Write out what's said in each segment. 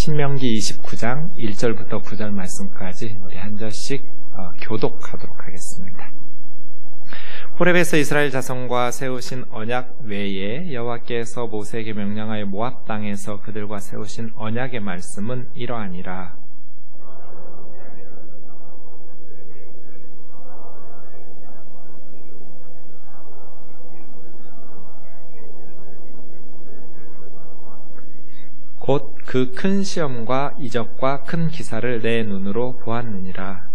신명기 29장 1절부터 9절 말씀까지 우리 한 절씩 교독하도록 하겠습니다. 호렙에서 이스라엘 자손과 세우신 언약 외에 여호와께서 모세에게 명령하여 모압 땅에서 그들과 세우신 언약의 말씀은 이러하니라. 곧 그 큰 시험과 이적과 큰 기사를 내 눈으로 보았느니라.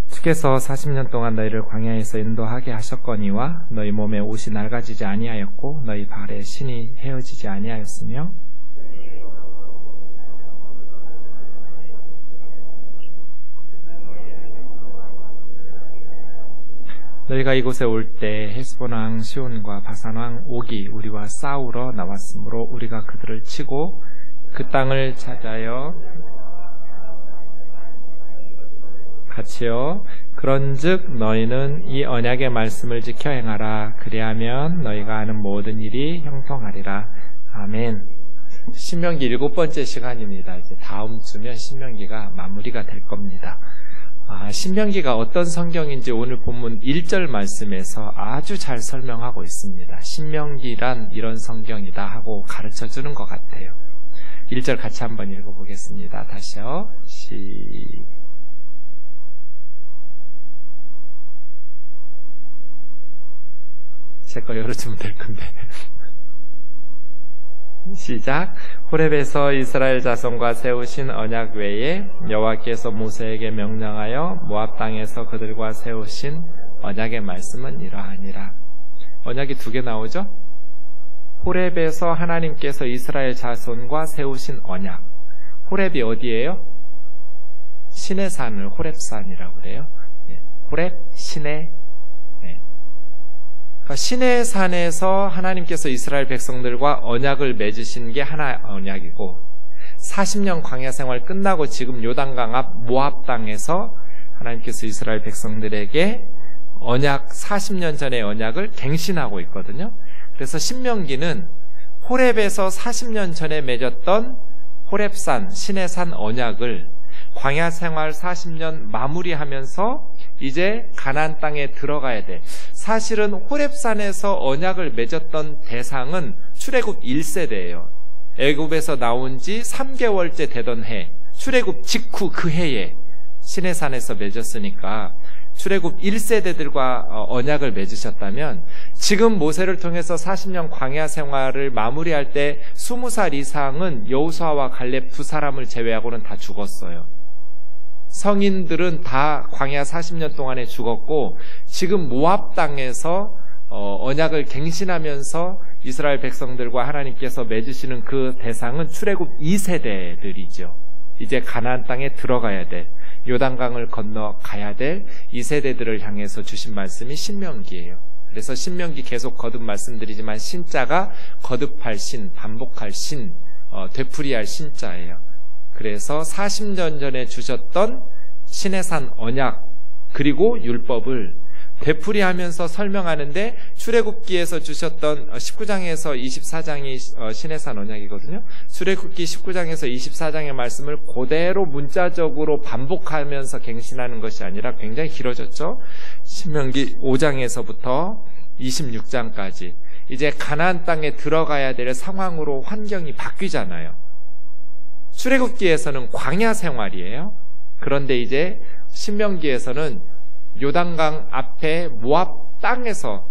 주께서 40년 동안 너희를 광야에서 인도하게 하셨거니와 너희 몸에 옷이 낡아지지 아니하였고 너희 발에 신이 헤어지지 아니하였으며 너희가 이곳에 올 때 헤스본 왕 시온과 바산 왕 옥이 우리와 싸우러 나왔으므로 우리가 그들을 치고 그 땅을 차지하여 같이요. 그런즉 너희는 이 언약의 말씀을 지켜 행하라. 그리하면 너희가 하는 모든 일이 형통하리라. 아멘. 신명기 7번째 시간입니다. 이제 다음 주면 신명기가 마무리가 될 겁니다. 신명기가 어떤 성경인지 오늘 본문 1절 말씀에서 아주 잘 설명하고 있습니다. 신명기란 이런 성경이다 하고 가르쳐 주는 것 같아요. 1절 같이 한번 읽어보겠습니다. 다시요. 제 거 열어주면 될 건데. 시작. 호렙에서 이스라엘 자손과 세우신 언약 외에 여호와께서 모세에게 명령하여 모압 땅에서 그들과 세우신 언약의 말씀은 이러하니라. 언약이 2개 나오죠? 호렙에서 하나님께서 이스라엘 자손과 세우신 언약. 호렙이 어디예요? 신의 산을 호렙산이라고 그래요. 호렙, 신의 신의 산에서 하나님께서 이스라엘 백성들과 언약을 맺으신 게 하나의 언약이고 40년 광야 생활 끝나고 지금 요단강 앞 모압 땅에서 하나님께서 이스라엘 백성들에게 언약 40년 전의 언약을 갱신하고 있거든요. 그래서 신명기는 호렙에서 40년 전에 맺었던 호렙산 신의 산 언약을 광야 생활 40년 마무리하면서 이제 가나안 땅에 들어가야 돼. 사실은 호렙산에서 언약을 맺었던 대상은 출애굽 1세대예요. 애굽에서 나온 지 3개월째 되던 해, 출애굽 직후 그 해에 시내산에서 맺었으니까 출애굽 1세대들과 언약을 맺으셨다면 지금 모세를 통해서 40년 광야 생활을 마무리할 때 20살 이상은 여호수아와 갈렙 2사람을 제외하고는 다 죽었어요. 성인들은 다 광야 40년 동안에 죽었고 지금 모압 땅에서 언약을 갱신하면서 이스라엘 백성들과 하나님께서 맺으시는 그 대상은 출애굽 2세대들이죠. 이제 가나안 땅에 들어가야 돼. 요단강을 건너가야 될 2세대들을 향해서 주신 말씀이 신명기예요. 그래서 신명기 계속 거듭 말씀드리지만 신자가 거듭할 신, 반복할 신, 되풀이할 신자예요. 그래서 40년 전에 주셨던 신의 산 언약 그리고 율법을 되풀이하면서 설명하는데 출애굽기에서 주셨던 19장에서 24장이 신의 산 언약이거든요. 출애굽기 19장에서 24장의 말씀을 그대로 문자적으로 반복하면서 갱신하는 것이 아니라 굉장히 길어졌죠. 신명기 5장에서부터 26장까지 이제 가나안 땅에 들어가야 될 상황으로 환경이 바뀌잖아요. 출애굽기에서는 광야 생활이에요. 그런데 이제 신명기에서는 요단강 앞에 모압 땅에서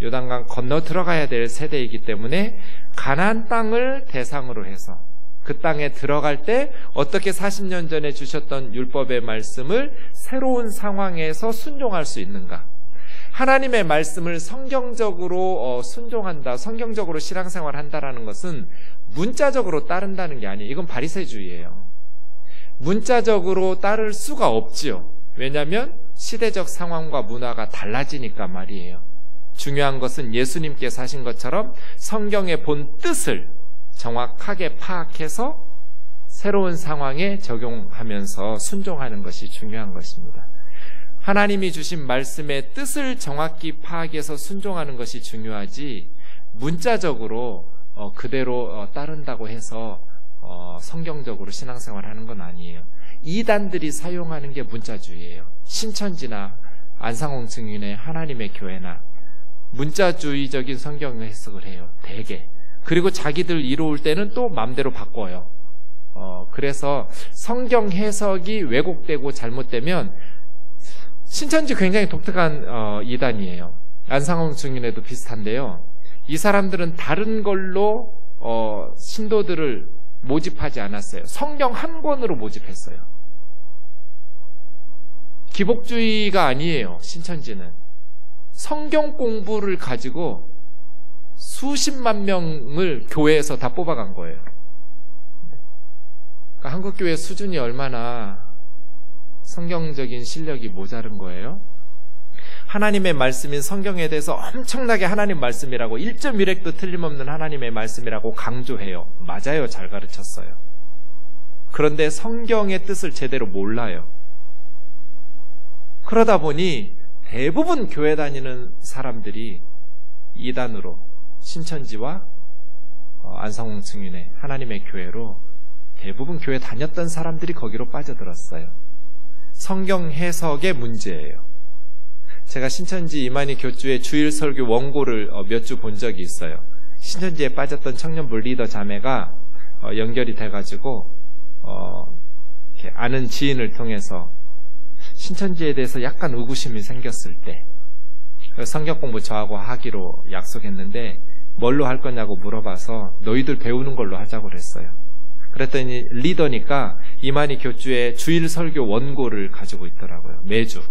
요단강 건너 들어가야 될 세대이기 때문에 가나안 땅을 대상으로 해서 그 땅에 들어갈 때 어떻게 40년 전에 주셨던 율법의 말씀을 새로운 상황에서 순종할 수 있는가. 하나님의 말씀을 성경적으로 순종한다, 성경적으로 신앙생활한다라는 것은 문자적으로 따른다는 게 아니에요. 이건 바리새주의예요. 문자적으로 따를 수가 없지요. 왜냐하면 시대적 상황과 문화가 달라지니까 말이에요. 중요한 것은 예수님께서 하신 것처럼 성경의 본 뜻을 정확하게 파악해서 새로운 상황에 적용하면서 순종하는 것이 중요한 것입니다. 하나님이 주신 말씀의 뜻을 정확히 파악해서 순종하는 것이 중요하지 문자적으로 그대로 따른다고 해서 성경적으로 신앙생활하는 건 아니에요. 이단들이 사용하는 게 문자주의예요. 신천지나 안상홍 증인의 하나님의 교회나 문자주의적인 성경 해석을 해요. 대개. 그리고 자기들 이로울 때는 또 마음대로 바꿔요. 그래서 성경 해석이 왜곡되고 잘못되면 신천지 굉장히 독특한 이단이에요. 안상홍 증인에도 비슷한데요. 이 사람들은 다른 걸로 신도들을 모집하지 않았어요. 성경 한 권으로 모집했어요. 기복주의가 아니에요. 신천지는 성경 공부를 가지고 수십만 명을 교회에서 다 뽑아간 거예요. 그러니까 한국교회 수준이 얼마나 성경적인 실력이 모자른 거예요. 하나님의 말씀인 성경에 대해서 엄청나게 하나님 말씀이라고 1.1획도 틀림없는 하나님의 말씀이라고 강조해요. 맞아요. 잘 가르쳤어요. 그런데 성경의 뜻을 제대로 몰라요. 그러다 보니 대부분 교회 다니는 사람들이 이단으로 신천지와 안상홍 증인의 하나님의 교회로 대부분 교회 다녔던 사람들이 거기로 빠져들었어요. 성경 해석의 문제예요. 제가 신천지 이만희 교주의 주일 설교 원고를 몇 주 본 적이 있어요. 신천지에 빠졌던 청년부 리더 자매가 연결이 돼가지고 이렇게 아는 지인을 통해서 신천지에 대해서 약간 의구심이 생겼을 때 성경 공부 저하고 하기로 약속했는데 뭘로 할 거냐고 물어봐서 너희들 배우는 걸로 하자고 그랬어요. 그랬더니 리더니까 이만희 교주의 주일 설교 원고를 가지고 있더라고요. 매주.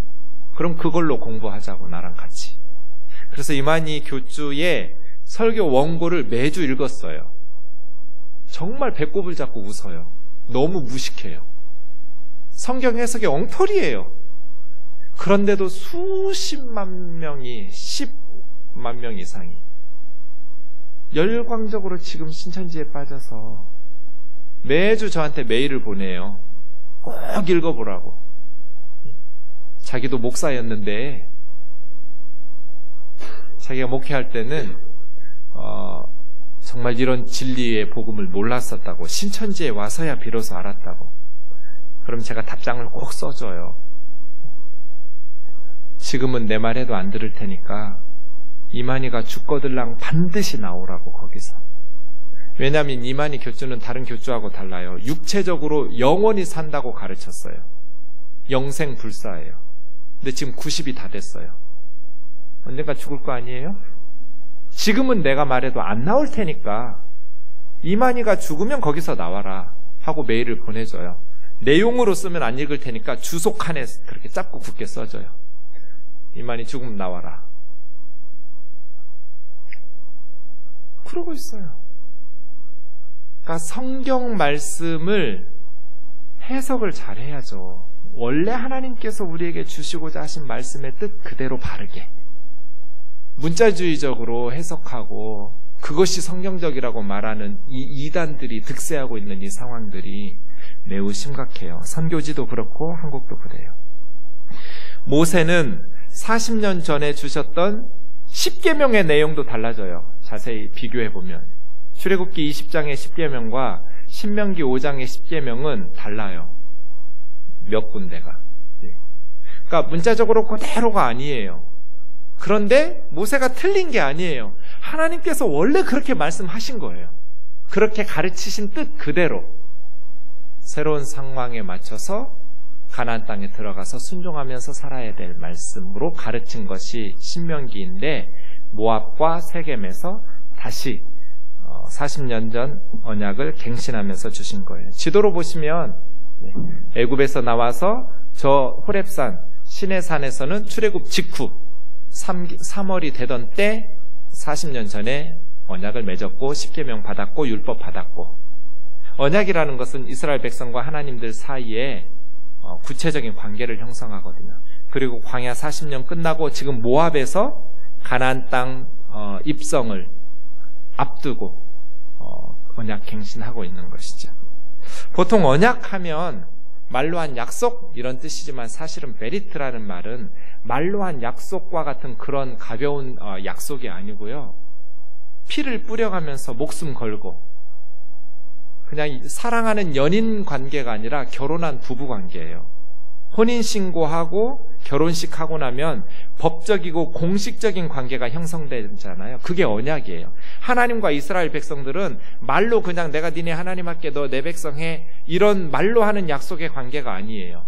그럼 그걸로 공부하자고 나랑 같이. 그래서 이만희 교주의 설교 원고를 매주 읽었어요. 정말 배꼽을 잡고 웃어요. 너무 무식해요. 성경 해석이 엉터리예요. 그런데도 수십만 명이 10만 명 이상이 열광적으로 지금 신천지에 빠져서 매주 저한테 메일을 보내요. 꼭 읽어보라고. 자기도 목사였는데 자기가 목회할 때는 정말 이런 진리의 복음을 몰랐었다고, 신천지에 와서야 비로소 알았다고. 그럼 제가 답장을 꼭 써줘요. 지금은 내 말해도 안 들을 테니까 이만희가 죽거들랑 반드시 나오라고 거기서. 왜냐하면 이만희 교주는 다른 교주하고 달라요. 육체적으로 영원히 산다고 가르쳤어요. 영생불사예요. 근데 지금 90이 다 됐어요. 언젠가 죽을 거 아니에요? 지금은 내가 말해도 안 나올 테니까 이만희가 죽으면 거기서 나와라 하고 메일을 보내줘요. 내용으로 쓰면 안 읽을 테니까 주소 칸에 그렇게 짧고 굵게 써줘요. 이만희 죽으면 나와라. 그러고 있어요. 그러니까 성경 말씀을 해석을 잘 해야죠. 원래 하나님께서 우리에게 주시고자 하신 말씀의 뜻 그대로 바르게. 문자주의적으로 해석하고 그것이 성경적이라고 말하는 이 이단들이 득세하고 있는 이 상황들이 매우 심각해요. 선교지도 그렇고 한국도 그래요. 모세는 40년 전에 주셨던 10계명의 내용도 달라져요. 자세히 비교해보면 출애굽기 20장의 10계명과 신명기 5장의 10계명은 달라요. 몇 군데가. 그러니까 문자적으로 그대로가 아니에요. 그런데 모세가 틀린 게 아니에요. 하나님께서 원래 그렇게 말씀하신 거예요. 그렇게 가르치신 뜻 그대로 새로운 상황에 맞춰서 가나안 땅에 들어가서 순종하면서 살아야 될 말씀으로 가르친 것이 신명기인데 모압과 세겜에서 다시 40년 전 언약을 갱신하면서 주신 거예요. 지도로 보시면 애굽에서 나와서 저 호렙산 시내산에서는 출애굽 직후 3월이 되던 때 40년 전에 언약을 맺었고 10계명 받았고 율법 받았고, 언약이라는 것은 이스라엘 백성과 하나님들 사이에 구체적인 관계를 형성하거든요. 그리고 광야 40년 끝나고 지금 모압에서 가나안 땅 입성을 앞두고 언약 갱신하고 있는 것이죠. 보통 언약하면 말로 한 약속 이런 뜻이지만 사실은 베리트라는 말은 말로 한 약속과 같은 그런 가벼운 약속이 아니고요. 피를 뿌려가면서 목숨 걸고 그냥 사랑하는 연인 관계가 아니라 결혼한 부부 관계예요. 혼인신고하고 결혼식하고 나면 법적이고 공식적인 관계가 형성되잖아요. 그게 언약이에요. 하나님과 이스라엘 백성들은 말로 그냥 내가 니네 하나님 할게 너 내 백성 해 이런 말로 하는 약속의 관계가 아니에요.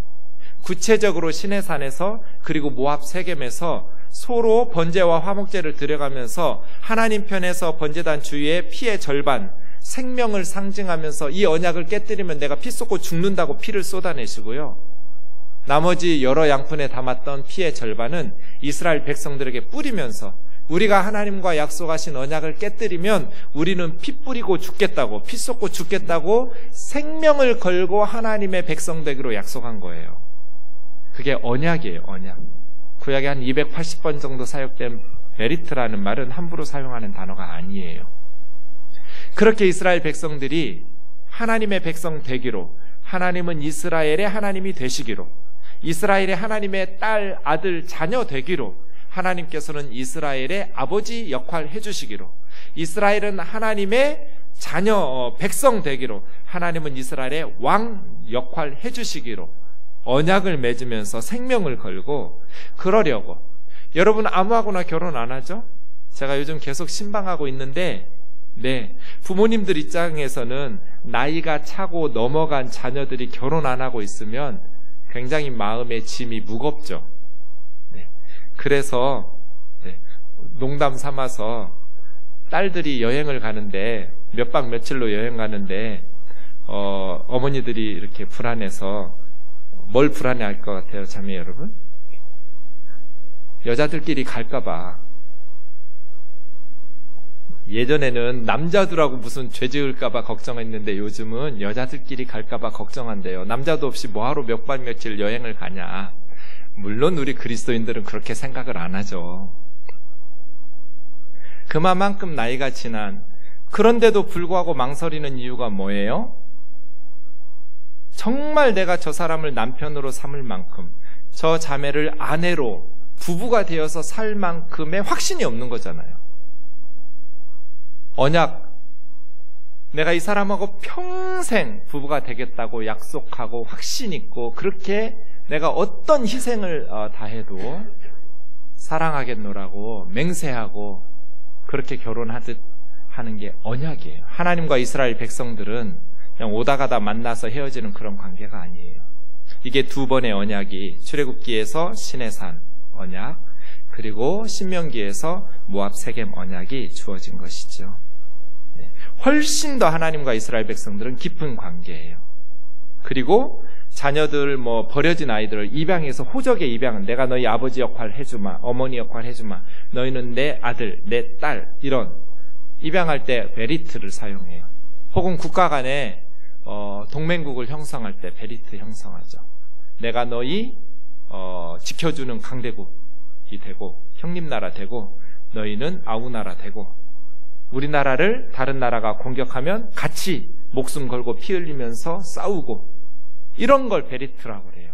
구체적으로 시내산에서 그리고 모압 세겜에서 서로 번제와 화목제를 드려가면서 하나님 편에서 번제단 주위에 피의 절반 생명을 상징하면서 이 언약을 깨뜨리면 내가 피 쏟고 죽는다고 피를 쏟아내시고요. 나머지 여러 양푼에 담았던 피의 절반은 이스라엘 백성들에게 뿌리면서 우리가 하나님과 약속하신 언약을 깨뜨리면 우리는 피 뿌리고 죽겠다고 피 쏟고 죽겠다고 생명을 걸고 하나님의 백성 되기로 약속한 거예요. 그게 언약이에요. 언약. 구약에 한 280번 정도 사용된 베리트라는 말은 함부로 사용하는 단어가 아니에요. 그렇게 이스라엘 백성들이 하나님의 백성 되기로 하나님은 이스라엘의 하나님이 되시기로 이스라엘의 하나님의 딸, 아들, 자녀 되기로 하나님께서는 이스라엘의 아버지 역할 해주시기로 이스라엘은 하나님의 자녀, 백성 되기로 하나님은 이스라엘의 왕 역할 해주시기로 언약을 맺으면서 생명을 걸고 그러려고 여러분 아무하고나 결혼 안 하죠? 제가 요즘 계속 신방하고 있는데 네, 부모님들 입장에서는 나이가 차고 넘어간 자녀들이 결혼 안 하고 있으면 굉장히 마음의 짐이 무겁죠. 네, 그래서 네, 농담 삼아서 딸들이 여행을 가는데 몇 박 며칠로 여행 가는데 어머니들이 이렇게 불안해서 뭘 불안해할 것 같아요, 자매 여러분? 여자들끼리 갈까봐. 예전에는 남자들하고 무슨 죄 지을까봐 걱정했는데 요즘은 여자들끼리 갈까봐 걱정한대요. 남자도 없이 뭐하러 몇 박 며칠 여행을 가냐. 물론 우리 그리스도인들은 그렇게 생각을 안 하죠. 그만큼 나이가 지난 그런데도 불구하고 망설이는 이유가 뭐예요? 정말 내가 저 사람을 남편으로 삼을 만큼 저 자매를 아내로 부부가 되어서 살 만큼의 확신이 없는 거잖아요. 언약, 내가 이 사람하고 평생 부부가 되겠다고 약속하고 확신 있고 그렇게 내가 어떤 희생을 다해도 사랑하겠노라고 맹세하고 그렇게 결혼하듯 하는 게 언약이에요. 하나님과 이스라엘 백성들은 그냥 오다 가다 만나서 헤어지는 그런 관계가 아니에요. 이게 두 번의 언약이 출애굽기에서 시내산 언약 그리고 신명기에서 모압 세겜 언약이 주어진 것이죠. 네. 훨씬 더 하나님과 이스라엘 백성들은 깊은 관계예요. 그리고 자녀들 버려진 아이들을 입양해서 호적의 입양은 내가 너희 아버지 역할 해주마 어머니 역할 해주마 너희는 내 아들 내 딸 이런 입양할 때 베리트를 사용해요. 혹은 국가 간에 동맹국을 형성할 때 베리트 형성하죠. 내가 너희 지켜주는 강대국이 되고 형님나라 되고 너희는 아우나라 되고 우리나라를 다른 나라가 공격하면 같이 목숨 걸고 피 흘리면서 싸우고 이런 걸 베리트라고 해요.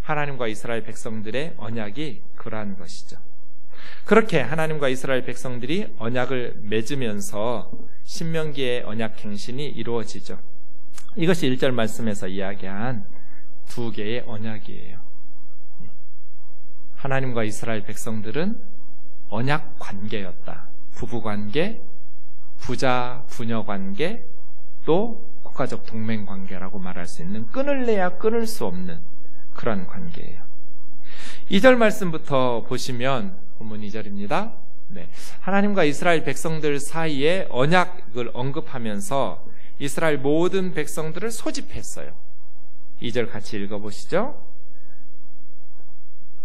하나님과 이스라엘 백성들의 언약이 그러한 것이죠. 그렇게 하나님과 이스라엘 백성들이 언약을 맺으면서 신명기의 언약행신이 이루어지죠. 이것이 1절 말씀에서 이야기한 두 개의 언약이에요. 하나님과 이스라엘 백성들은 언약 관계였다. 부부관계, 부자, 부녀관계, 또 국가적 동맹관계라고 말할 수 있는 끊을래야 끊을 수 없는 그런 관계예요. 2절 말씀부터 보시면 본문 2절입니다. 네, 하나님과 이스라엘 백성들 사이에 언약을 언급하면서 이스라엘 모든 백성들을 소집했어요. 2절 같이 읽어보시죠.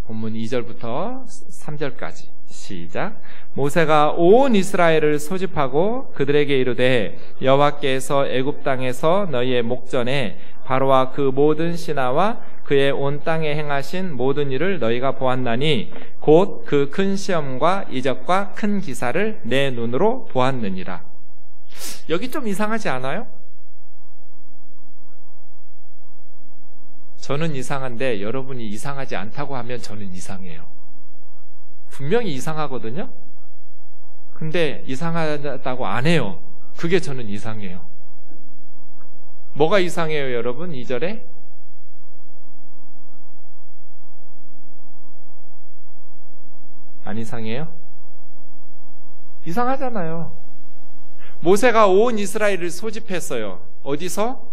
본문 2절부터 3절까지 시작. 모세가 온 이스라엘을 소집하고 그들에게 이르되 여호와께서 애굽 땅에서 너희의 목전에 바로와 그 모든 신하와 그의 온 땅에 행하신 모든 일을 너희가 보았나니 곧 그 큰 시험과 이적과 큰 기사를 내 눈으로 보았느니라. 여기 좀 이상하지 않아요? 저는 이상한데 여러분이 이상하지 않다고 하면 저는 이상해요. 분명히 이상하거든요. 근데 이상하다고 안 해요. 그게 저는 이상해요. 뭐가 이상해요, 여러분? 2절에 안 이상해요? 이상하잖아요. 모세가 온 이스라엘을 소집했어요. 어디서?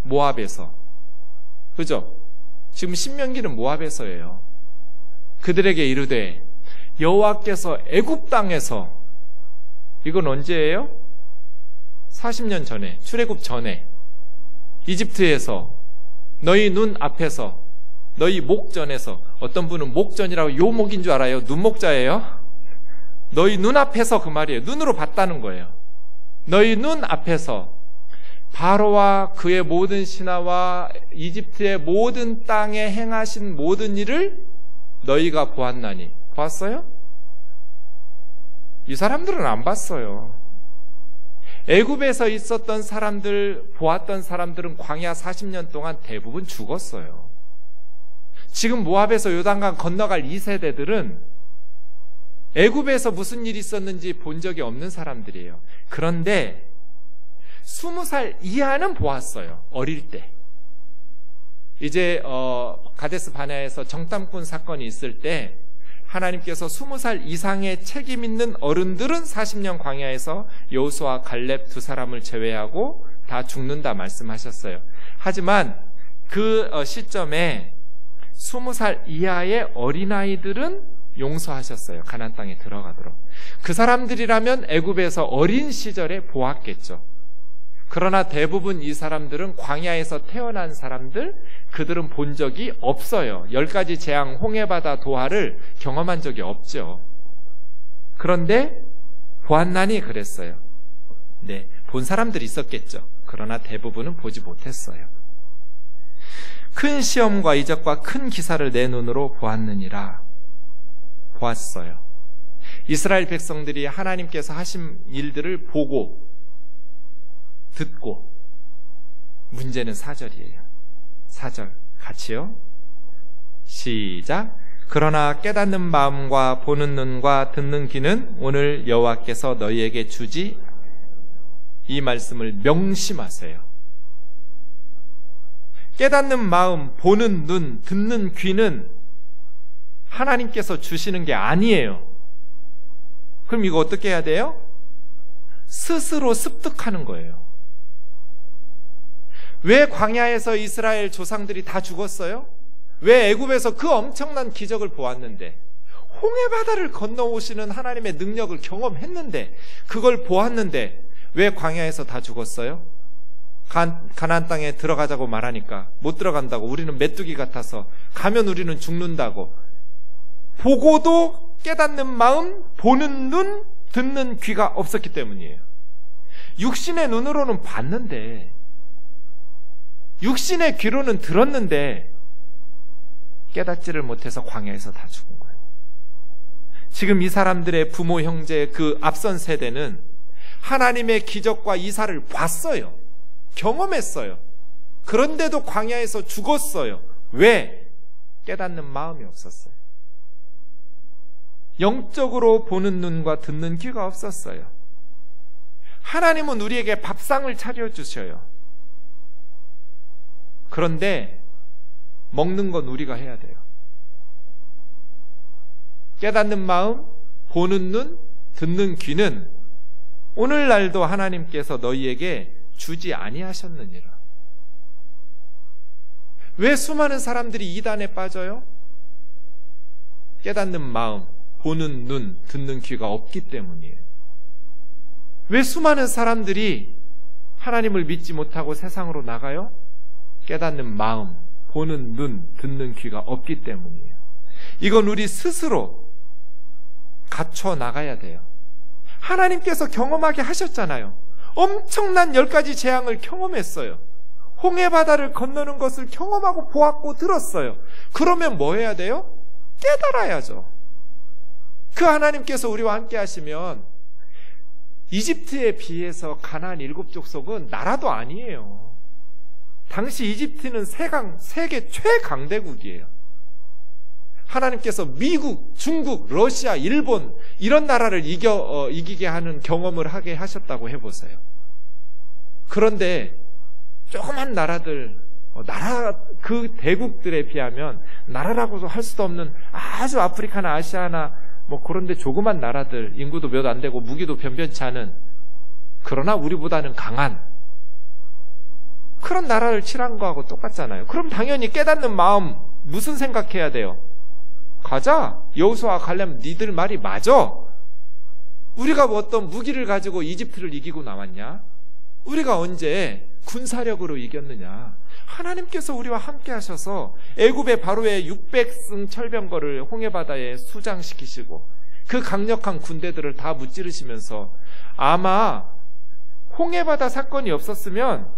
모압에서. 그죠? 지금 신명기는 모압에서예요. 그들에게 이르되 여호와께서 애굽 땅에서, 이건 언제예요? 40년 전에, 출애굽 전에 이집트에서 너희 눈 앞에서, 너희 목전에서, 어떤 분은 목전이라고 요 목인 줄 알아요? 눈목자예요? 너희 눈 앞에서, 그 말이에요. 눈으로 봤다는 거예요. 너희 눈 앞에서 바로와 그의 모든 신하와 이집트의 모든 땅에 행하신 모든 일을 너희가 보았나니. 보았어요? 이 사람들은 안 봤어요. 애굽에서 있었던 사람들, 보았던 사람들은 광야 40년 동안 대부분 죽었어요. 지금 모압에서 요단강 건너갈 2세대들은 애굽에서 무슨 일이 있었는지 본 적이 없는 사람들이에요. 그런데 20살 이하는 보았어요. 어릴 때. 이제 가데스 바네아에서 정탐꾼 사건이 있을 때 하나님께서 20살 이상의 책임 있는 어른들은 40년 광야에서 여호수아 갈렙 두 사람을 제외하고 다 죽는다 말씀하셨어요. 하지만 그 시점에 20살 이하의 어린아이들은 용서하셨어요. 가나안 땅에 들어가도록. 그 사람들이라면 애굽에서 어린 시절에 보았겠죠. 그러나 대부분 이 사람들은 광야에서 태어난 사람들, 그들은 본 적이 없어요. 10가지 재앙, 홍해바다 도하를 경험한 적이 없죠. 그런데 보았나니 그랬어요. 네, 본 사람들이 있었겠죠. 그러나 대부분은 보지 못했어요. 큰 시험과 이적과 큰 기사를 내 눈으로 보았느니라. 보았어요. 이스라엘 백성들이 하나님께서 하신 일들을 보고 듣고. 문제는 4절이에요. 4절 같이요. 시작. 그러나 깨닫는 마음과 보는 눈과 듣는 귀는 오늘 여호와께서 너희에게 주지. 이 말씀을 명심하세요. 깨닫는 마음, 보는 눈, 듣는 귀는 하나님께서 주시는 게 아니에요. 그럼 이거 어떻게 해야 돼요? 스스로 습득하는 거예요. 왜 광야에서 이스라엘 조상들이 다 죽었어요? 왜 애굽에서 그 엄청난 기적을 보았는데, 홍해바다를 건너오시는 하나님의 능력을 경험했는데, 그걸 보았는데 왜 광야에서 다 죽었어요? 가나안 땅에 들어가자고 말하니까 못 들어간다고, 우리는 메뚜기 같아서, 가면 우리는 죽는다고. 보고도 깨닫는 마음, 보는 눈, 듣는 귀가 없었기 때문이에요. 육신의 눈으로는 봤는데, 육신의 귀로는 들었는데 깨닫지를 못해서 광야에서 다 죽은 거예요. 지금 이 사람들의 부모, 형제, 그 앞선 세대는 하나님의 기적과 이사를 봤어요. 경험했어요. 그런데도 광야에서 죽었어요. 왜? 깨닫는 마음이 없었어요. 영적으로 보는 눈과 듣는 귀가 없었어요. 하나님은 우리에게 밥상을 차려주셔요. 그런데 먹는 건 우리가 해야 돼요. 깨닫는 마음, 보는 눈, 듣는 귀는 오늘날도 하나님께서 너희에게 주지 아니하셨느니라. 왜 수많은 사람들이 이단에 빠져요? 깨닫는 마음, 보는 눈, 듣는 귀가 없기 때문이에요. 왜 수많은 사람들이 하나님을 믿지 못하고 세상으로 나가요? 깨닫는 마음, 보는 눈, 듣는 귀가 없기 때문이에요. 이건 우리 스스로 갖춰 나가야 돼요. 하나님께서 경험하게 하셨잖아요. 엄청난 10가지 재앙을 경험했어요. 홍해바다를 건너는 것을 경험하고 보았고 들었어요. 그러면 뭐 해야 돼요? 깨달아야죠. 그 하나님께서 우리와 함께 하시면 이집트에 비해서 가나안 7족속은 나라도 아니에요. 당시 이집트는 세계 최강대국이에요. 하나님께서 미국, 중국, 러시아, 일본 이런 나라를 이기게 하는 경험을 하게 하셨다고 해보세요. 그런데 조그만 나라들, 그 대국들에 비하면 나라라고도 할 수도 없는 아주 아프리카나 아시아나 그런데 조그만 나라들, 인구도 몇 안 되고 무기도 변변치 않은, 그러나 우리보다는 강한 그런 나라를 칠한 거하고 똑같잖아요. 그럼 당연히 깨닫는 마음 무슨 생각해야 돼요? 가자. 여호수아 갈렙 니들 말이 맞아. 우리가 어떤 무기를 가지고 이집트를 이기고 나왔냐? 우리가 언제 군사력으로 이겼느냐? 하나님께서 우리와 함께 하셔서 애굽의 바로의 600승 철병거를 홍해바다에 수장시키시고 그 강력한 군대들을 다 무찌르시면서 아마 홍해바다 사건이 없었으면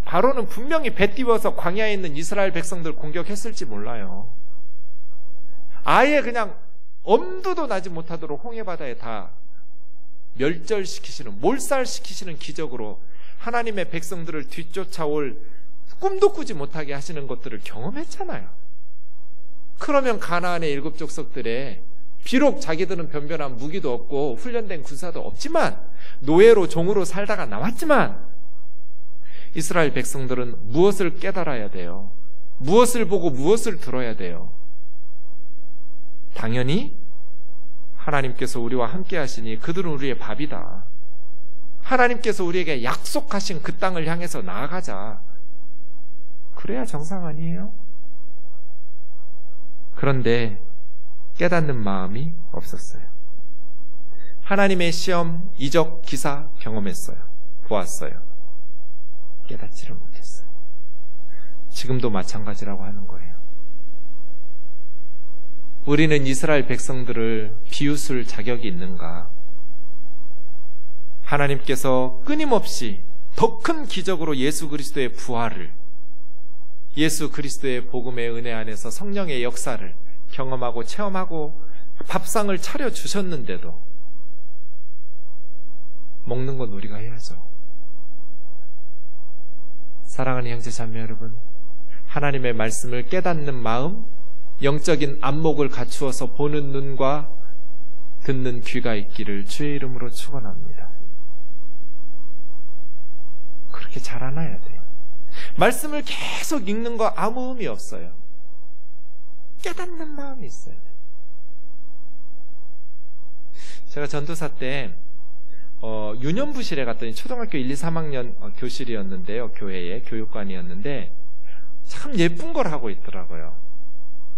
바로는 분명히 배 띄워서 광야에 있는 이스라엘 백성들 공격했을지 몰라요. 아예 그냥 엄두도 나지 못하도록 홍해바다에 다 멸절시키시는, 몰살시키시는 기적으로 하나님의 백성들을 뒤쫓아올 꿈도 꾸지 못하게 하시는 것들을 경험했잖아요. 그러면 가나안의 7 족속들에 비록 자기들은 변변한 무기도 없고 훈련된 군사도 없지만 노예로 종으로 살다가 나왔지만 이스라엘 백성들은 무엇을 깨달아야 돼요? 무엇을 보고 무엇을 들어야 돼요? 당연히 하나님께서 우리와 함께 하시니 그들은 우리의 밥이다. 하나님께서 우리에게 약속하신 그 땅을 향해서 나아가자. 그래야 정상 아니에요? 그런데 깨닫는 마음이 없었어요. 하나님의 시험, 이적, 기사 경험했어요. 보았어요. 깨닫지를 못했어요. 지금도 마찬가지라고 하는 거예요. 우리는 이스라엘 백성들을 비웃을 자격이 있는가? 하나님께서 끊임없이 더 큰 기적으로 예수 그리스도의 부활을, 예수 그리스도의 복음의 은혜 안에서 성령의 역사를 경험하고 체험하고 밥상을 차려주셨는데도 먹는 건 우리가 해야죠. 사랑하는 형제 자매 여러분, 하나님의 말씀을 깨닫는 마음, 영적인 안목을 갖추어서 보는 눈과 듣는 귀가 있기를 주의 이름으로 축원합니다. 그렇게 자라나야 돼요. 말씀을 계속 읽는 거 아무 의미 없어요. 깨닫는 마음이 있어야 돼요. 제가 전도사 때 유년부실에 갔더니 초등학교 1, 2, 3학년 교실이었는데요. 교회의 교육관이었는데 참 예쁜 걸 하고 있더라고요.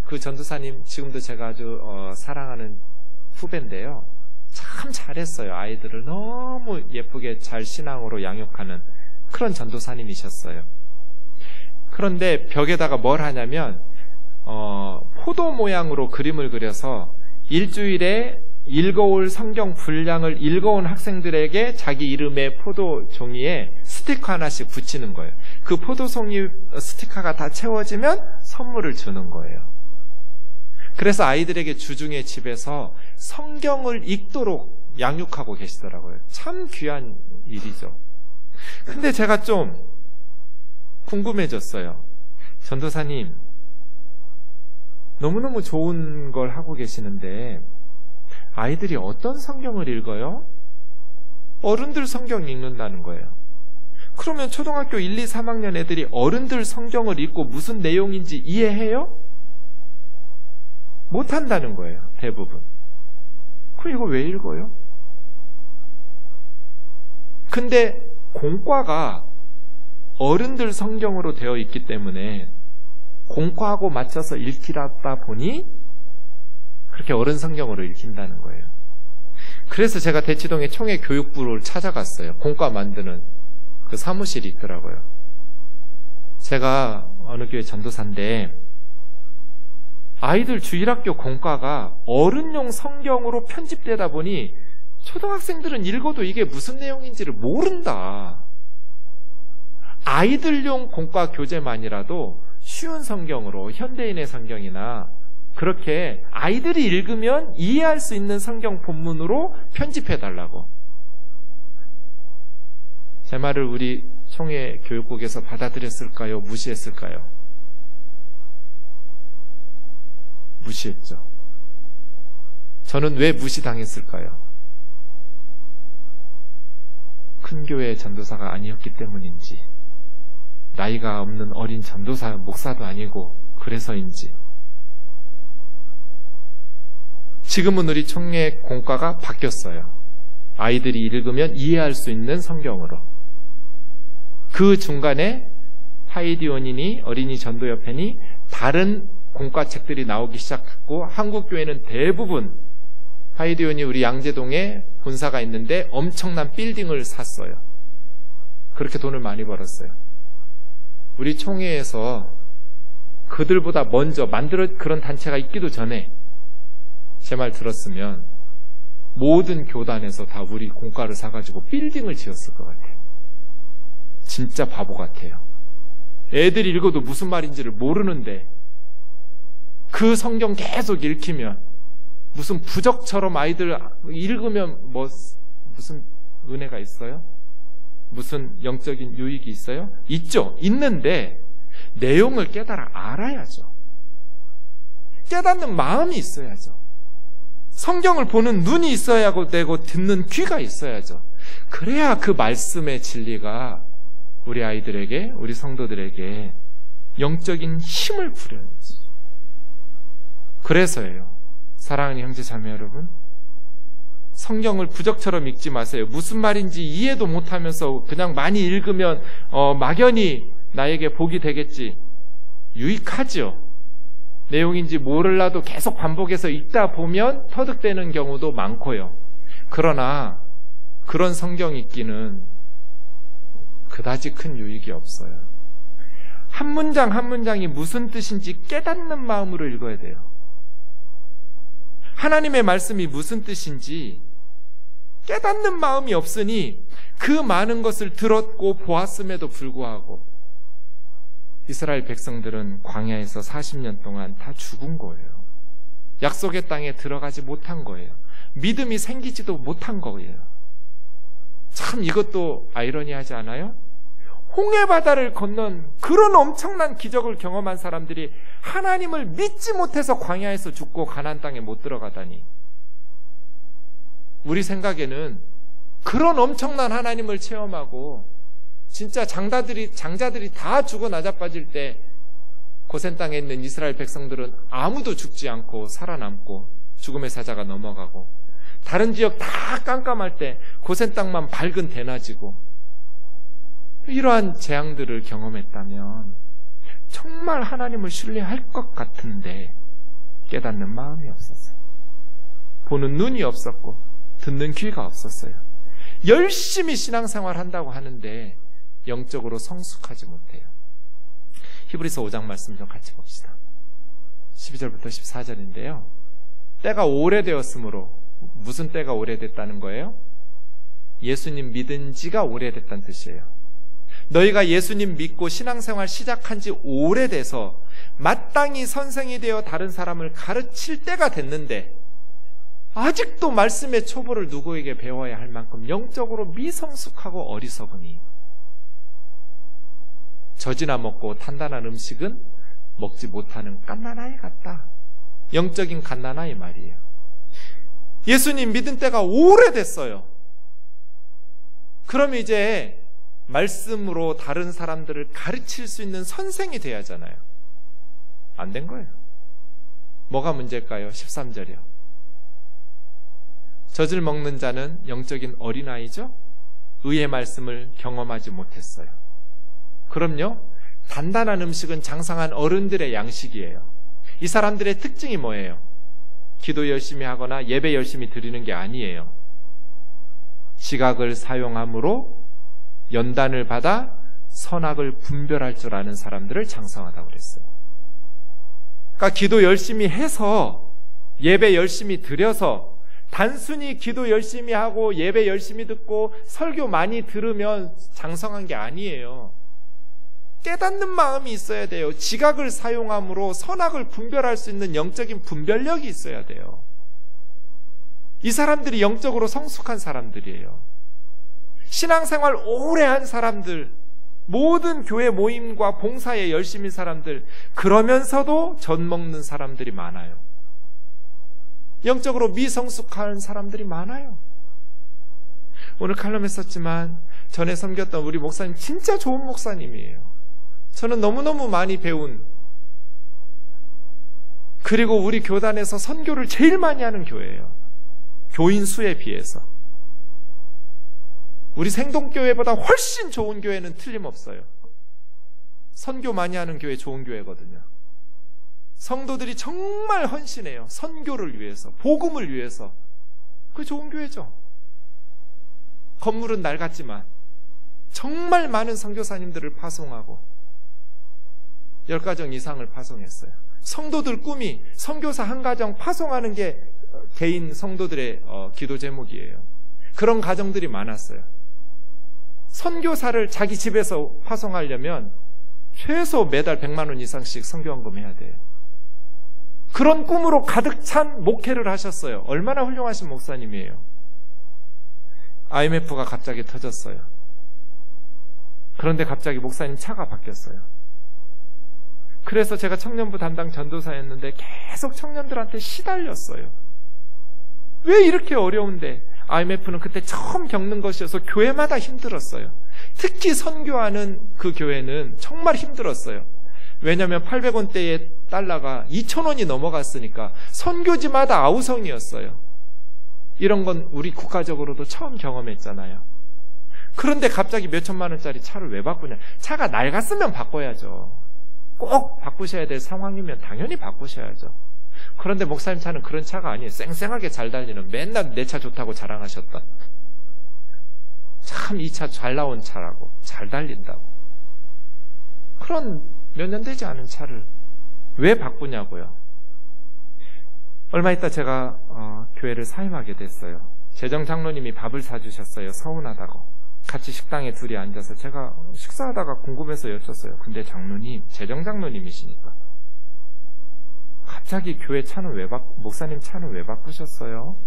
그 전도사님 지금도 제가 아주 사랑하는 후배인데요. 참 잘했어요. 아이들을 너무 예쁘게 잘 신앙으로 양육하는 그런 전도사님이셨어요. 그런데 벽에다가 뭘 하냐면 포도 모양으로 그림을 그려서 일주일에 읽어올 성경 분량을 읽어온 학생들에게 자기 이름의 포도 종이에 스티커 하나씩 붙이는 거예요. 그 포도 종이 스티커가 다 채워지면 선물을 주는 거예요. 그래서 아이들에게 주중에 집에서 성경을 읽도록 양육하고 계시더라고요. 참 귀한 일이죠. 근데 제가 좀 궁금해졌어요. 전도사님, 너무너무 좋은 걸 하고 계시는데 아이들이 어떤 성경을 읽어요? 어른들 성경 읽는다는 거예요. 그러면 초등학교 1, 2, 3학년 애들이 어른들 성경을 읽고 무슨 내용인지 이해해요? 못한다는 거예요. 대부분. 그럼 이거 왜 읽어요? 근데 공과가 어른들 성경으로 되어 있기 때문에 공과하고 맞춰서 읽히다 보니 그렇게 어른 성경으로 읽힌다는 거예요. 그래서 제가 대치동의 총회 교육부를 찾아갔어요. 공과 만드는 그 사무실이 있더라고요. 제가 어느 교회 전도사인데 아이들 주일학교 공과가 어른용 성경으로 편집되다 보니 초등학생들은 읽어도 이게 무슨 내용인지를 모른다. 아이들용 공과 교재만이라도 쉬운 성경으로 현대인의 성경이나 그렇게 아이들이 읽으면 이해할 수 있는 성경 본문으로 편집해달라고. 제 말을 우리 총회 교육국에서 받아들였을까요? 무시했을까요? 무시했죠. 저는 왜 무시당했을까요? 큰 교회의 전도사가 아니었기 때문인지, 나이가 없는 어린 전도사, 목사도 아니고 그래서인지. 지금은 우리 총회 공과가 바뀌었어요. 아이들이 읽으면 이해할 수 있는 성경으로. 그 중간에 하이디온이니 어린이 전도협회니 다른 공과책들이 나오기 시작했고, 한국교회는 대부분 하이디온이 우리 양재동에 본사가 있는데 엄청난 빌딩을 샀어요. 그렇게 돈을 많이 벌었어요. 우리 총회에서 그들보다 먼저 그런 단체가 있기도 전에 제 말 들었으면 모든 교단에서 다 우리 공과를 사가지고 빌딩을 지었을 것 같아요. 진짜 바보 같아요. 애들이 읽어도 무슨 말인지를 모르는데 그 성경 계속 읽히면 무슨 부적처럼 아이들 읽으면 무슨 은혜가 있어요? 무슨 영적인 유익이 있어요? 있죠. 있는데 내용을 깨달아 알아야죠. 깨닫는 마음이 있어야죠. 성경을 보는 눈이 있어야 되고 듣는 귀가 있어야죠. 그래야 그 말씀의 진리가 우리 아이들에게, 우리 성도들에게 영적인 힘을 부려야지. 그래서예요. 사랑하는 형제 자매 여러분, 성경을 부적처럼 읽지 마세요. 무슨 말인지 이해도 못하면서 그냥 많이 읽으면 막연히 나에게 복이 되겠지. 유익하죠. 내용인지 모를라도 계속 반복해서 읽다 보면 터득되는 경우도 많고요. 그러나 그런 성경 읽기는 그다지 큰 유익이 없어요. 한 문장 한 문장이 무슨 뜻인지 깨닫는 마음으로 읽어야 돼요. 하나님의 말씀이 무슨 뜻인지 깨닫는 마음이 없으니 그 많은 것을 들었고 보았음에도 불구하고 이스라엘 백성들은 광야에서 40년 동안 다 죽은 거예요. 약속의 땅에 들어가지 못한 거예요. 믿음이 생기지도 못한 거예요. 참 이것도 아이러니하지 않아요? 홍해바다를 건넌 그런 엄청난 기적을 경험한 사람들이 하나님을 믿지 못해서 광야에서 죽고 가나안 땅에 못 들어가다니. 우리 생각에는 그런 엄청난 하나님을 체험하고 진짜 장자들이 다 죽어 나자빠질 때 고센 땅에 있는 이스라엘 백성들은 아무도 죽지 않고 살아남고 죽음의 사자가 넘어가고, 다른 지역 다 깜깜할 때 고센 땅만 밝은 대낮이고, 이러한 재앙들을 경험했다면 정말 하나님을 신뢰할 것 같은데 깨닫는 마음이 없었어요. 보는 눈이 없었고 듣는 귀가 없었어요. 열심히 신앙생활 한다고 하는데 영적으로 성숙하지 못해요. 히브리서 5장 말씀 좀 같이 봅시다. 12절부터 14절인데요. 때가 오래되었으므로, 무슨 때가 오래됐다는 거예요? 예수님 믿은 지가 오래됐다는 뜻이에요. 너희가 예수님 믿고 신앙생활 시작한 지 오래돼서 마땅히 선생이 되어 다른 사람을 가르칠 때가 됐는데 아직도 말씀의 초보를 누구에게 배워야 할 만큼 영적으로 미성숙하고 어리석으니 젖이나 먹고 탄단한 음식은 먹지 못하는 갓난아이 같다. 영적인 갓난아이 말이에요. 예수님 믿은 때가 오래됐어요. 그럼 이제 말씀으로 다른 사람들을 가르칠 수 있는 선생이 돼야 하잖아요. 안 된 거예요. 뭐가 문제일까요? 13절이요. 젖을 먹는 자는 영적인 어린아이죠? 의의 말씀을 경험하지 못했어요. 그럼요, 단단한 음식은 장성한 어른들의 양식이에요. 이 사람들의 특징이 뭐예요? 기도 열심히 하거나 예배 열심히 드리는 게 아니에요. 지각을 사용함으로 연단을 받아 선악을 분별할 줄 아는 사람들을 장성하다고 그랬어요. 그러니까 기도 열심히 해서 예배 열심히 드려서 단순히 기도 열심히 하고 예배 열심히 듣고 설교 많이 들으면 장성한 게 아니에요. 깨닫는 마음이 있어야 돼요. 지각을 사용함으로 선악을 분별할 수 있는 영적인 분별력이 있어야 돼요. 이 사람들이 영적으로 성숙한 사람들이에요. 신앙생활 오래 한 사람들, 모든 교회 모임과 봉사에 열심인 사람들, 그러면서도 젖 먹는 사람들이 많아요. 영적으로 미성숙한 사람들이 많아요. 오늘 칼럼에 썼지만 전에 섬겼던 우리 목사님 진짜 좋은 목사님이에요. 저는 너무너무 많이 배운, 그리고 우리 교단에서 선교를 제일 많이 하는 교회예요. 교인 수에 비해서. 우리 생동교회보다 훨씬 좋은 교회는 틀림없어요. 선교 많이 하는 교회 좋은 교회거든요. 성도들이 정말 헌신해요. 선교를 위해서, 복음을 위해서. 그게 좋은 교회죠. 건물은 낡았지만 정말 많은 선교사님들을 파송하고 10가정 이상을 파송했어요. 성도들 꿈이 선교사 한 가정 파송하는 게 개인 성도들의 기도 제목이에요. 그런 가정들이 많았어요. 선교사를 자기 집에서 파송하려면 최소 매달 100만 원 이상씩 선교헌금 해야 돼요. 그런 꿈으로 가득 찬 목회를 하셨어요. 얼마나 훌륭하신 목사님이에요. IMF가 갑자기 터졌어요. 그런데 갑자기 목사님 차가 바뀌었어요. 그래서 제가 청년부 담당 전도사였는데 계속 청년들한테 시달렸어요. 왜 이렇게 어려운데? IMF는 그때 처음 겪는 것이어서 교회마다 힘들었어요. 특히 선교하는 그 교회는 정말 힘들었어요. 왜냐하면 800원대의 달러가 2,000원이 넘어갔으니까 선교지마다 아우성이었어요. 이런 건 우리 국가적으로도 처음 경험했잖아요. 그런데 갑자기 몇천만 원짜리 차를 왜 바꾸냐? 차가 낡았으면 바꿔야죠. 꼭 바꾸셔야 될 상황이면 당연히 바꾸셔야죠. 그런데 목사님 차는 그런 차가 아니에요. 쌩쌩하게 잘 달리는, 맨날 내 차 좋다고 자랑하셨던, 참 이 차 잘 나온 차라고, 잘 달린다고. 그런 몇 년 되지 않은 차를 왜 바꾸냐고요. 얼마 있다 제가 교회를 사임하게 됐어요. 재정장로님이 밥을 사주셨어요. 서운하다고. 같이 식당에 둘이 앉아서 제가 식사하다가 궁금해서 여쭸어요. 근데 장로님, 재정장로님이시니까 갑자기 교회 차는 목사님 차는 왜 바꾸셨어요?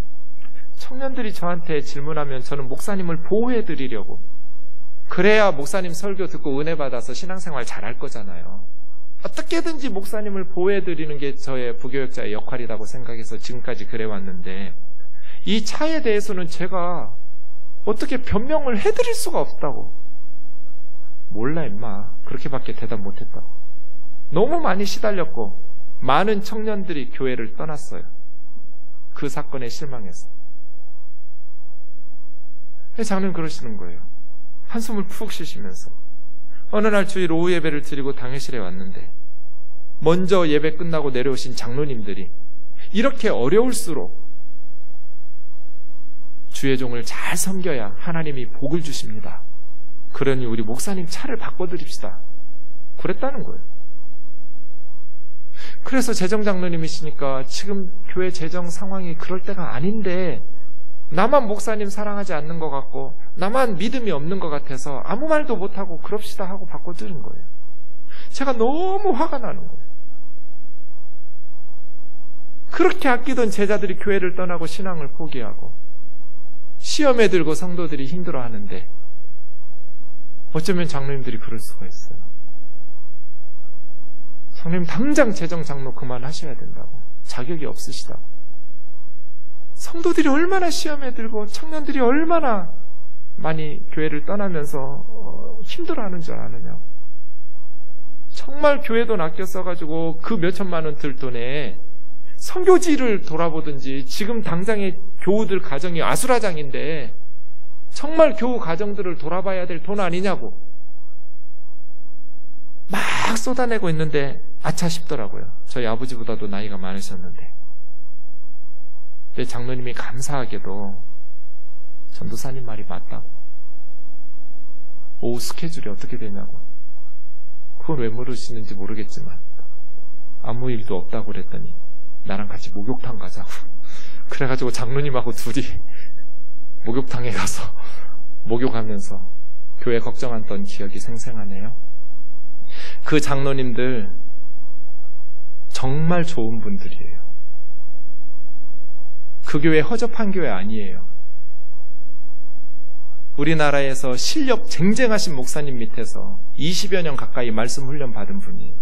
청년들이 저한테 질문하면 저는 목사님을 보호해드리려고, 그래야 목사님 설교 듣고 은혜 받아서 신앙생활 잘할 거잖아요. 어떻게든지 목사님을 보호해드리는 게 저의 부교역자의 역할이라고 생각해서 지금까지 그래왔는데, 이 차에 대해서는 제가 어떻게 변명을 해드릴 수가 없다고. 몰라 임마, 그렇게밖에 대답 못했다고. 너무 많이 시달렸고 많은 청년들이 교회를 떠났어요. 그 사건에 실망해서. 장로님 그러시는 거예요. 한숨을 푹 쉬시면서. 어느 날 주일 오후 예배를 드리고 당회실에 왔는데 먼저 예배 끝나고 내려오신 장로님들이 이렇게 어려울수록 주의 종을 잘 섬겨야 하나님이 복을 주십니다. 그러니 우리 목사님 차를 바꿔드립시다. 그랬다는 거예요. 그래서 재정장로님이시니까 지금 교회 재정 상황이 그럴 때가 아닌데 나만 목사님 사랑하지 않는 것 같고 나만 믿음이 없는 것 같아서 아무 말도 못하고 그럽시다 하고 바꿔드린 거예요. 제가 너무 화가 나는 거예요. 그렇게 아끼던 제자들이 교회를 떠나고 신앙을 포기하고 시험에 들고 성도들이 힘들어하는데 어쩌면 장로님들이 그럴 수가 있어요. 장로님 당장 재정장로 그만하셔야 된다고. 자격이 없으시다고. 성도들이 얼마나 시험에 들고 청년들이 얼마나 많이 교회를 떠나면서 힘들어하는 줄 아느냐고. 정말 교회 돈 아껴 써가지고 그 몇천만 원 들 돈에 선교지를 돌아보든지, 지금 당장의 교우들 가정이 아수라장인데 정말 교우 가정들을 돌아봐야 될 돈 아니냐고 막 쏟아내고 있는데 아차 싶더라고요. 저희 아버지보다도 나이가 많으셨는데. 근데 장로님이 감사하게도 전도사님 말이 맞다고. 오후 스케줄이 어떻게 되냐고. 그건 왜 물으시는지 모르겠지만 아무 일도 없다고 그랬더니 나랑 같이 목욕탕 가자고. 그래가지고 장로님하고 둘이 목욕탕에 가서 목욕하면서 교회 걱정했던 기억이 생생하네요. 그 장로님들 정말 좋은 분들이에요. 그 교회 허접한 교회 아니에요. 우리나라에서 실력 쟁쟁하신 목사님 밑에서 20여 년 가까이 말씀 훈련 받은 분이에요.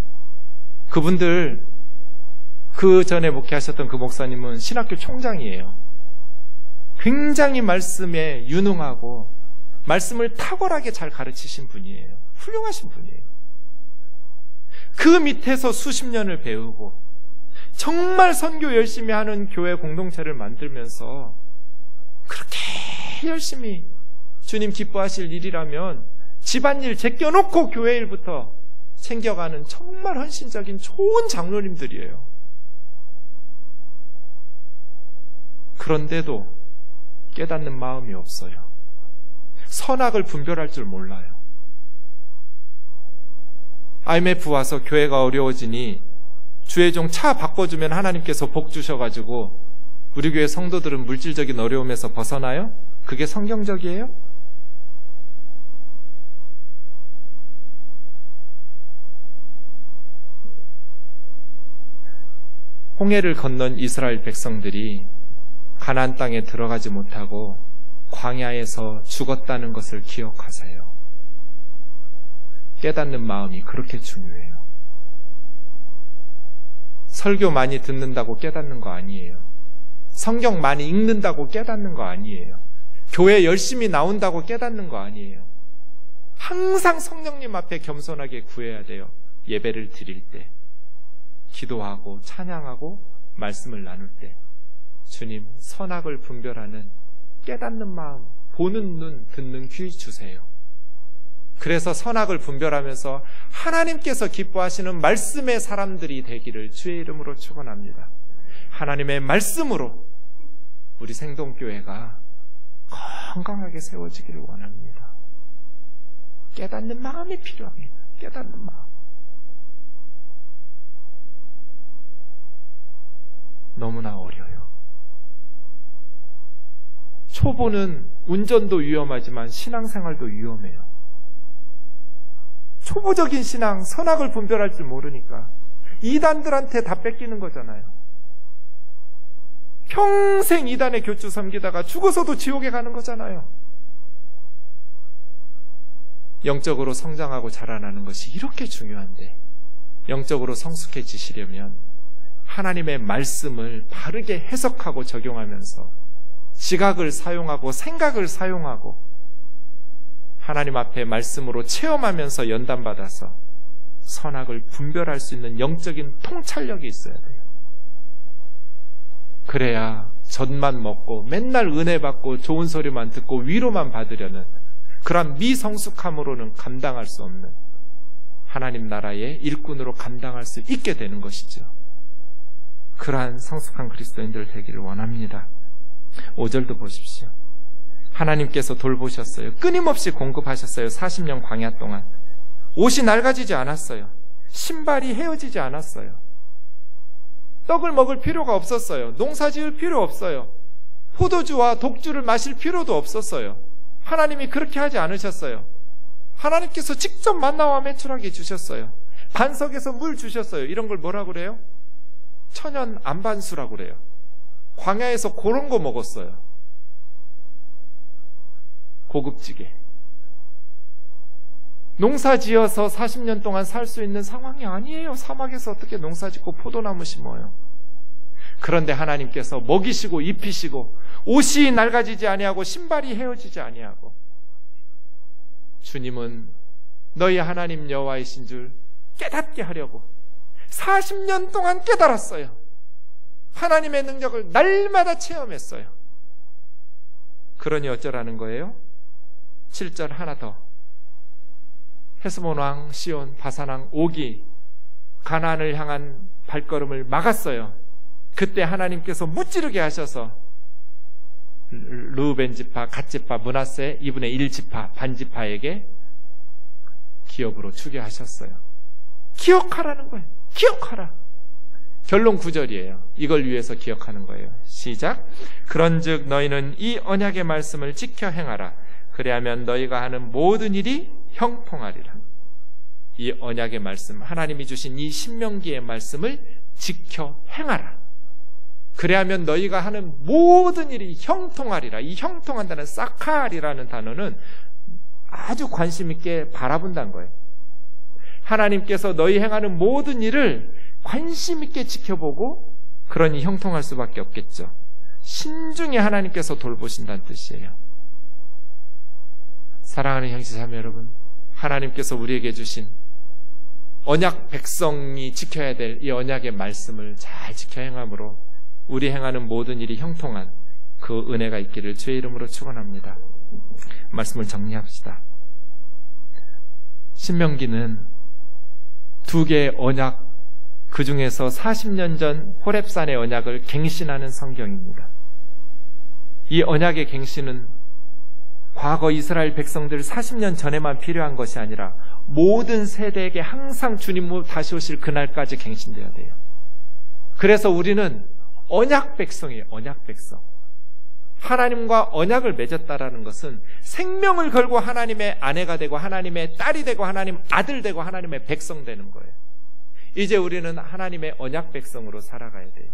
그분들, 그 전에 목회하셨던 그 목사님은 신학교 총장이에요. 굉장히 말씀에 유능하고 말씀을 탁월하게 잘 가르치신 분이에요. 훌륭하신 분이에요. 그 밑에서 수십 년을 배우고 정말 선교 열심히 하는 교회 공동체를 만들면서 그렇게 열심히 주님 기뻐하실 일이라면 집안일 제껴놓고 교회 일부터 챙겨가는 정말 헌신적인 좋은 장로님들이에요. 그런데도 깨닫는 마음이 없어요. 선악을 분별할 줄 몰라요. IMF 와서 교회가 어려워지니 주의 종 차 바꿔주면 하나님께서 복 주셔가지고 우리 교회 성도들은 물질적인 어려움에서 벗어나요? 그게 성경적이에요? 홍해를 건넌 이스라엘 백성들이 가나안 땅에 들어가지 못하고 광야에서 죽었다는 것을 기억하세요. 깨닫는 마음이 그렇게 중요해요. 설교 많이 듣는다고 깨닫는 거 아니에요. 성경 많이 읽는다고 깨닫는 거 아니에요. 교회 열심히 나온다고 깨닫는 거 아니에요. 항상 성령님 앞에 겸손하게 구해야 돼요. 예배를 드릴 때, 기도하고 찬양하고 말씀을 나눌 때 주님 선악을 분별하는 깨닫는 마음, 보는 눈, 듣는 귀 주세요. 그래서 선악을 분별하면서 하나님께서 기뻐하시는 말씀의 사람들이 되기를 주의 이름으로 축원합니다. 하나님의 말씀으로 우리 생동교회가 건강하게 세워지기를 원합니다. 깨닫는 마음이 필요합니다. 깨닫는 마음. 너무나 어려요. 초보는 운전도 위험하지만 신앙생활도 위험해요. 초보적인 신앙, 선악을 분별할 줄 모르니까 이단들한테 다 뺏기는 거잖아요. 평생 이단의 교주 섬기다가 죽어서도 지옥에 가는 거잖아요. 영적으로 성장하고 자라나는 것이 이렇게 중요한데 영적으로 성숙해지시려면 하나님의 말씀을 바르게 해석하고 적용하면서 지각을 사용하고 생각을 사용하고 하나님 앞에 말씀으로 체험하면서 연단받아서 선악을 분별할 수 있는 영적인 통찰력이 있어야 돼요. 그래야 젖만 먹고 맨날 은혜 받고 좋은 소리만 듣고 위로만 받으려는 그런 미성숙함으로는 감당할 수 없는 하나님 나라의 일꾼으로 감당할 수 있게 되는 것이죠. 그러한 성숙한 그리스도인들 되기를 원합니다. 5절도 보십시오. 하나님께서 돌보셨어요. 끊임없이 공급하셨어요. 40년 광야 동안 옷이 낡아지지 않았어요. 신발이 헤어지지 않았어요. 떡을 먹을 필요가 없었어요. 농사 지을 필요 없어요. 포도주와 독주를 마실 필요도 없었어요. 하나님이 그렇게 하지 않으셨어요. 하나님께서 직접 만나와 매출하게 주셨어요. 반석에서 물 주셨어요. 이런 걸 뭐라고 그래요? 천연 안반수라고 그래요. 광야에서 그런 거 먹었어요. 고급지게. 농사 지어서 40년 동안 살 수 있는 상황이 아니에요. 사막에서 어떻게 농사 짓고 포도나무 심어요. 그런데 하나님께서 먹이시고 입히시고 옷이 낡아지지 아니하고 신발이 헤어지지 아니하고 주님은 너희 하나님 여호와이신 줄 깨닫게 하려고 40년 동안 깨달았어요. 하나님의 능력을 날마다 체험했어요. 그러니 어쩌라는 거예요? 7절 하나 더. 헤스본 왕 시온 바산 왕 오기 가나안을 향한 발걸음을 막았어요. 그때 하나님께서 무찌르게 하셔서 르우벤 지파, 갓 지파, 므낫세 2분의 1 지파, 반 지파에게 기업으로 주게 하셨어요. 기억하라는 거예요. 기억하라. 결론 9절이에요. 이걸 위해서 기억하는 거예요. 시작. 그런즉 너희는 이 언약의 말씀을 지켜 행하라. 그래야면 너희가 하는 모든 일이 형통하리라. 이 언약의 말씀, 하나님이 주신 이 신명기의 말씀을 지켜 행하라. 그래야면 너희가 하는 모든 일이 형통하리라. 이 형통한다는 사카리라는 단어는 아주 관심 있게 바라본다는 거예요. 하나님께서 너희 행하는 모든 일을 관심 있게 지켜보고 그러니 형통할 수밖에 없겠죠. 신중히 하나님께서 돌보신다는 뜻이에요. 사랑하는 형제자매 여러분, 하나님께서 우리에게 주신 언약 백성이 지켜야 될 이 언약의 말씀을 잘 지켜 행함으로 우리 행하는 모든 일이 형통한 그 은혜가 있기를 주의 이름으로 축원합니다. 말씀을 정리합시다. 신명기는 두 개의 언약, 그 중에서 40년 전 호렙산의 언약을 갱신하는 성경입니다. 이 언약의 갱신은 과거 이스라엘 백성들 40년 전에만 필요한 것이 아니라 모든 세대에게 항상 주님 다시 오실 그날까지 갱신되어야 돼요. 그래서 우리는 언약 백성이에요. 언약 백성. 하나님과 언약을 맺었다라는 것은 생명을 걸고 하나님의 아내가 되고 하나님의 딸이 되고 하나님 아들 되고 하나님의 백성 되는 거예요. 이제 우리는 하나님의 언약 백성으로 살아가야 돼요.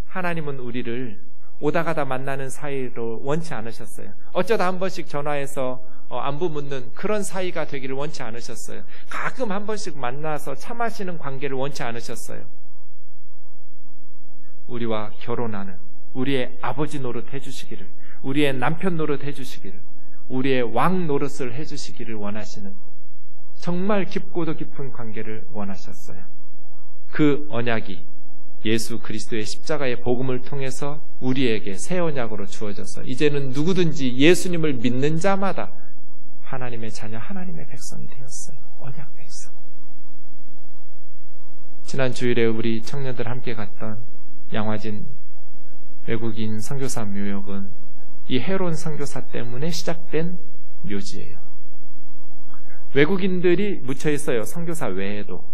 하나님은 우리를 오다 가다 만나는 사이로 원치 않으셨어요. 어쩌다 한 번씩 전화해서 안부 묻는 그런 사이가 되기를 원치 않으셨어요. 가끔 한 번씩 만나서 차 마시는 관계를 원치 않으셨어요. 우리와 결혼하는 우리의 아버지 노릇 해주시기를, 우리의 남편 노릇 해주시기를, 우리의 왕 노릇을 해주시기를 원하시는 정말 깊고도 깊은 관계를 원하셨어요. 그 언약이 예수 그리스도의 십자가의 복음을 통해서 우리에게 새 언약으로 주어져서 이제는 누구든지 예수님을 믿는 자마다 하나님의 자녀, 하나님의 백성이 되었어요. 언약 백성. 지난 주일에 우리 청년들 함께 갔던 양화진 외국인 선교사 묘역은 이 헤론 선교사 때문에 시작된 묘지예요. 외국인들이 묻혀 있어요. 선교사 외에도.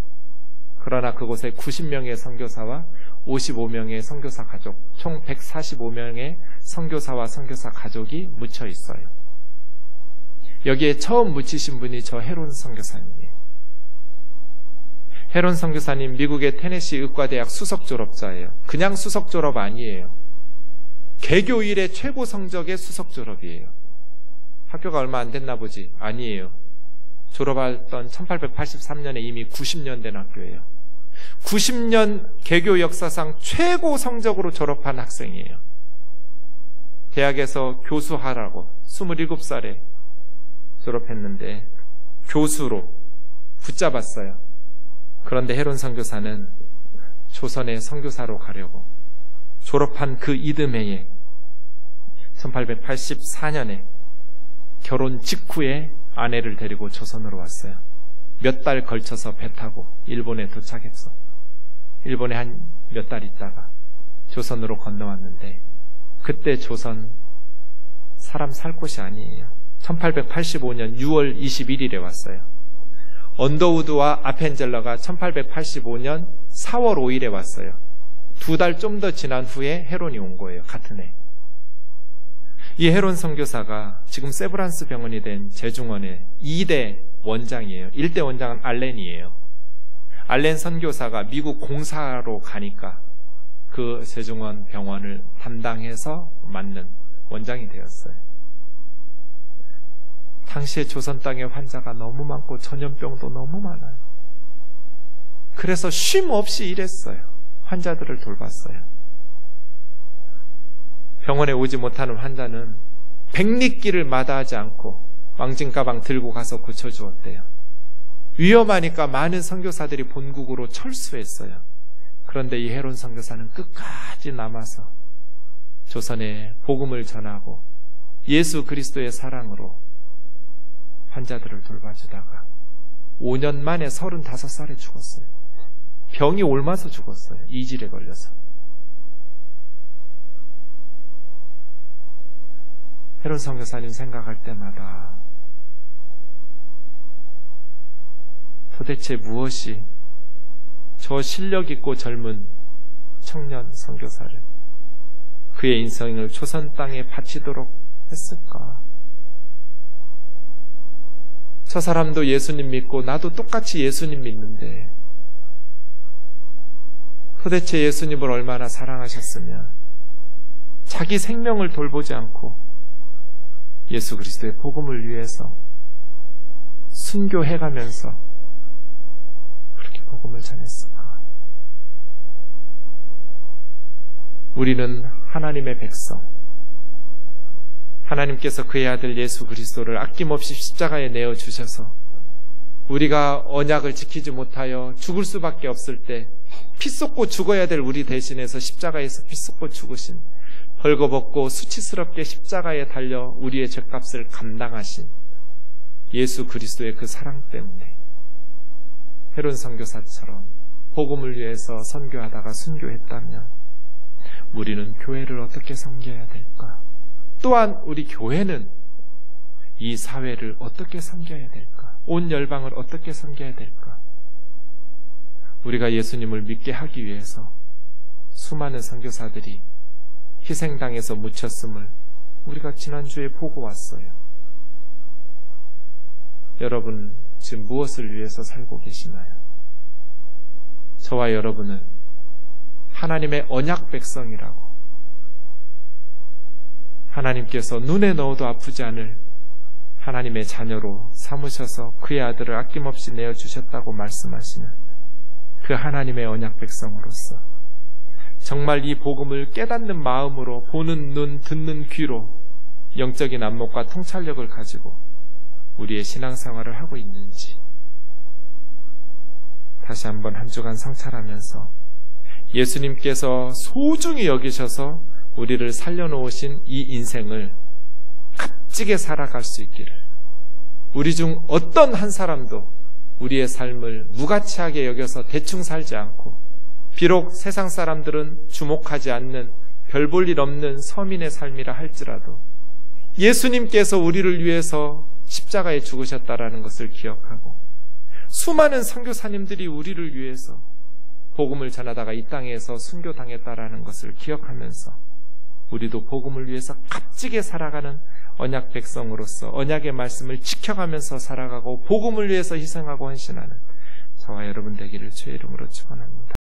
그러나 그곳에 90명의 선교사와 55명의 선교사 가족, 총 145명의 선교사와 선교사 가족이 묻혀 있어요. 여기에 처음 묻히신 분이 저 헤론 선교사님이에요. 헤론 선교사님 미국의 테네시 의과대학 수석 졸업자예요. 그냥 수석 졸업 아니에요. 개교 일의 최고 성적의 수석 졸업이에요. 학교가 얼마 안 됐나 보지? 아니에요. 졸업했던 1883년에 이미 90년 된 학교예요. 90년 개교 역사상 최고 성적으로 졸업한 학생이에요. 대학에서 교수하라고 27살에 졸업했는데 교수로 붙잡았어요. 그런데 헤론 선교사는 조선의 선교사로 가려고 졸업한 그 이듬해에 1884년에 결혼 직후에 아내를 데리고 조선으로 왔어요. 몇 달 걸쳐서 배 타고 일본에 도착했어. 일본에 한 몇 달 있다가 조선으로 건너왔는데 그때 조선 사람 살 곳이 아니에요. 1885년 6월 21일에 왔어요. 언더우드와 아펜젤러가 1885년 4월 5일에 왔어요. 2달 좀 더 지난 후에 헤론이 온 거예요. 같은 해. 이 헤론 선교사가 지금 세브란스 병원이 된 제중원의 2대 원장이에요. 1대 원장은 알렌이에요. 알렌 선교사가 미국 공사로 가니까 그 제중원 병원을 담당해서 맡는 원장이 되었어요. 당시에 조선 땅에 환자가 너무 많고 전염병도 너무 많아요. 그래서 쉼 없이 일했어요. 환자들을 돌봤어요. 병원에 오지 못하는 환자는 백리길을 마다하지 않고 왕진 가방 들고 가서 고쳐주었대요. 위험하니까 많은 선교사들이 본국으로 철수했어요. 그런데 이 헤론 선교사는 끝까지 남아서 조선에 복음을 전하고 예수 그리스도의 사랑으로 환자들을 돌봐주다가 5년 만에 35살에 죽었어요. 병이 옮아서 죽었어요. 이질에 걸려서. 헤론 선교사님 생각할 때마다 도대체 무엇이 저 실력 있고 젊은 청년 선교사를 그의 인생을 조선 땅에 바치도록 했을까? 저 사람도 예수님 믿고 나도 똑같이 예수님 믿는데 도대체 예수님을 얼마나 사랑하셨으면 자기 생명을 돌보지 않고 예수 그리스도의 복음을 위해서 순교해가면서 그렇게 복음을 전했습니다. 우리는 하나님의 백성, 하나님께서 그의 아들 예수 그리스도를 아낌없이 십자가에 내어주셔서 우리가 언약을 지키지 못하여 죽을 수밖에 없을 때 피 쏟고 죽어야 될 우리 대신해서 십자가에서 피 쏟고 죽으신, 벌거벗고 수치스럽게 십자가에 달려 우리의 죄값을 감당하신 예수 그리스도의 그 사랑 때문에 헤론 선교사처럼 복음을 위해서 선교하다가 순교했다면 우리는 교회를 어떻게 섬겨야 될까? 또한 우리 교회는 이 사회를 어떻게 섬겨야 될까? 온 열방을 어떻게 섬겨야 될까? 우리가 예수님을 믿게 하기 위해서 수많은 선교사들이 희생당해서 묻혔음을 우리가 지난주에 보고 왔어요. 여러분 지금 무엇을 위해서 살고 계시나요? 저와 여러분은 하나님의 언약 백성이라고, 하나님께서 눈에 넣어도 아프지 않을 하나님의 자녀로 삼으셔서 그의 아들을 아낌없이 내어주셨다고 말씀하시는 그 하나님의 언약 백성으로서 정말 이 복음을 깨닫는 마음으로 보는 눈, 듣는 귀로 영적인 안목과 통찰력을 가지고 우리의 신앙생활을 하고 있는지 다시 한번 한 주간 성찰하면서 예수님께서 소중히 여기셔서 우리를 살려놓으신 이 인생을 값지게 살아갈 수 있기를, 우리 중 어떤 한 사람도 우리의 삶을 무가치하게 여겨서 대충 살지 않고, 비록 세상 사람들은 주목하지 않는 별 볼 일 없는 서민의 삶이라 할지라도 예수님께서 우리를 위해서 십자가에 죽으셨다라는 것을 기억하고, 수많은 선교사님들이 우리를 위해서 복음을 전하다가 이 땅에서 순교당했다라는 것을 기억하면서 우리도 복음을 위해서 값지게 살아가는 언약 백성으로서 언약의 말씀을 지켜가면서 살아가고 복음을 위해서 희생하고 헌신하는 저와 여러분 되기를 주의 이름으로 축원합니다.